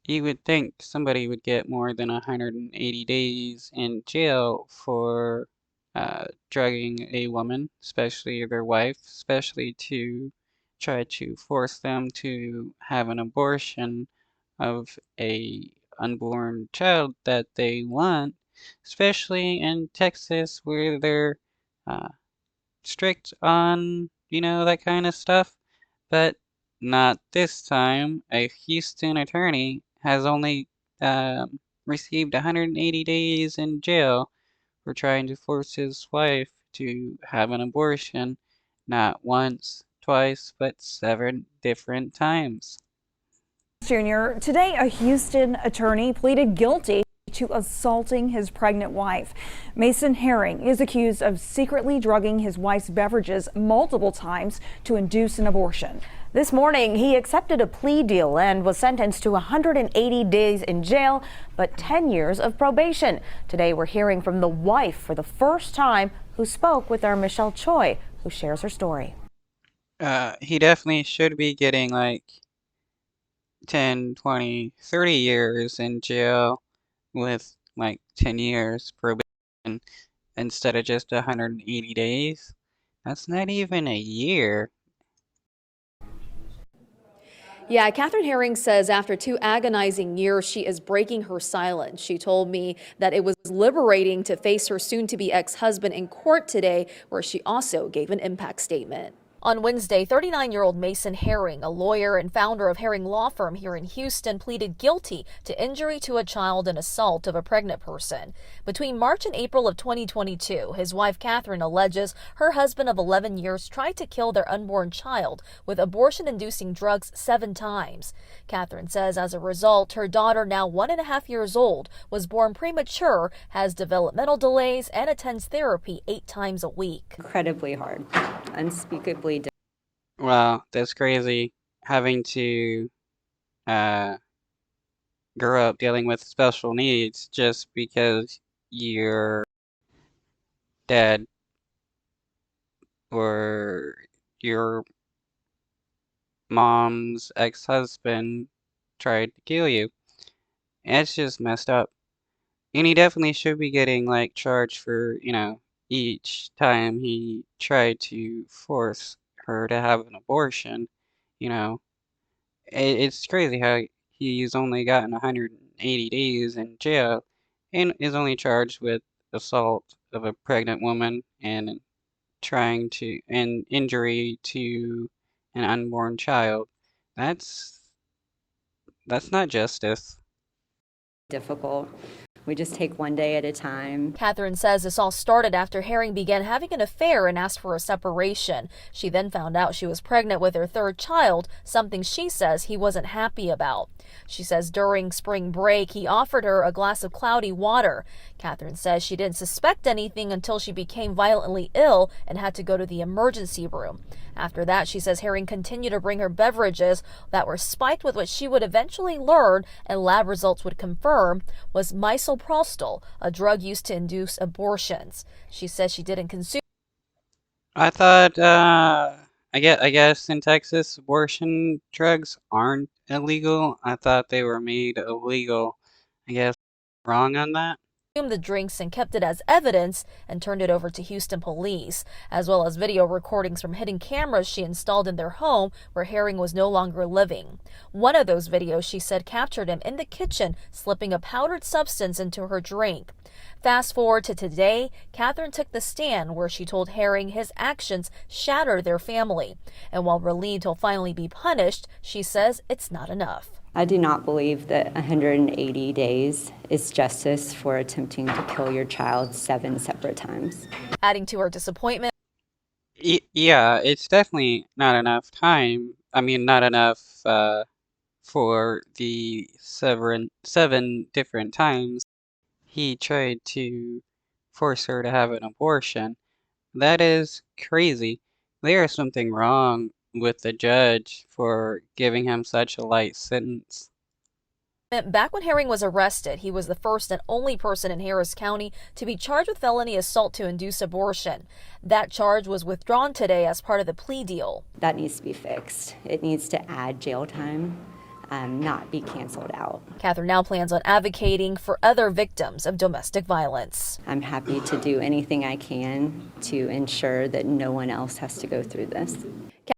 You would think somebody would get more than 180 days in jail for drugging a woman, especially their wife, especially to try to force them to have an abortion of a unborn child that they want, especially in Texas where they're uh, strict on, that kind of stuff. But not this time. A Houston attorney has only received 180 days in jail for trying to force his wife to have an abortion, not once, twice, but 7 different times. Jr. Today, a Houston attorney pleaded guilty to assaulting his pregnant wife. Mason Herring is accused of secretly drugging his wife's beverages multiple times to induce an abortion. This morning, he accepted a plea deal and was sentenced to 180 days in jail, but 10 years of probation. Today, we're hearing from the wife for the first time, who spoke with our Michelle Choi, who shares her story. He definitely should be getting like 10, 20, 30 years in jail with like 10 years probation instead of just 180 days. That's not even a year. Yeah, Catherine Herring says after 2 agonizing years, she is breaking her silence. She told me that it was liberating to face her soon-to-be ex-husband in court today, where she also gave an impact statement. On Wednesday, 39-year-old Mason Herring, a lawyer and founder of Herring Law Firm here in Houston, pleaded guilty to injury to a child and assault of a pregnant person. Between March and April of 2022, his wife Catherine alleges her husband of 11 years tried to kill their unborn child with abortion-inducing drugs 7 times. Catherine says as a result, her daughter, now 1.5 years old, was born premature, has developmental delays, and attends therapy 8 times a week. Incredibly hard, unspeakably. Well, that's crazy having to uh, grow up dealing with special needs just because your dad or your mom's ex-husband tried to kill you. It's just messed up. And he definitely should be getting like charged for, each time he tried to force her to have an abortion. You know, it's crazy how he's only gotten 180 days in jail and is only charged with assault of a pregnant woman and and injury to an unborn child. That's that's not justice. Difficult. We just take one day at a time. Catherine says this all started after Herring began having an affair and asked for a separation. She then found out she was pregnant with her 3rd child, something she says he wasn't happy about. She says during spring break, he offered her a glass of cloudy water. Catherine says she didn't suspect anything until she became violently ill and had to go to the emergency room. After that, she says Herring continued to bring her beverages that were spiked with what she would eventually learn, and lab results would confirm, was misoprostol, a drug used to induce abortions. She says she didn't consume. I thought I guess in Texas abortion drugs aren't illegal. I thought they were made illegal. I guess wrong on that. The drinks and kept it as evidence and turned it over to Houston police, as well as video recordings from hidden cameras she installed in their home where Herring was no longer living. One of those videos, she said, captured him in the kitchen slipping a powdered substance into her drink. Fast forward to today, Catherine took the stand where she told Herring his actions shattered their family. And while relieved he'll finally be punished, she says it's not enough. I do not believe that 180 days is justice for attempting to kill your child 7 separate times. Adding to her disappointment, Yeah, it's definitely not enough time. I mean, not enough for the 7 different times he tried to force her to have an abortion. That is crazy. There is something wrong with the judge for giving him such a light sentence. back when Herring was arrested, he was the first and only person in Harris County to be charged with felony assault to induce abortion. That charge was withdrawn today as part of the plea deal. That needs to be fixed. It needs to add jail time. not be canceled out. Catherine now plans on advocating for other victims of domestic violence. I'm happy to do anything I can to ensure that no one else has to go through this.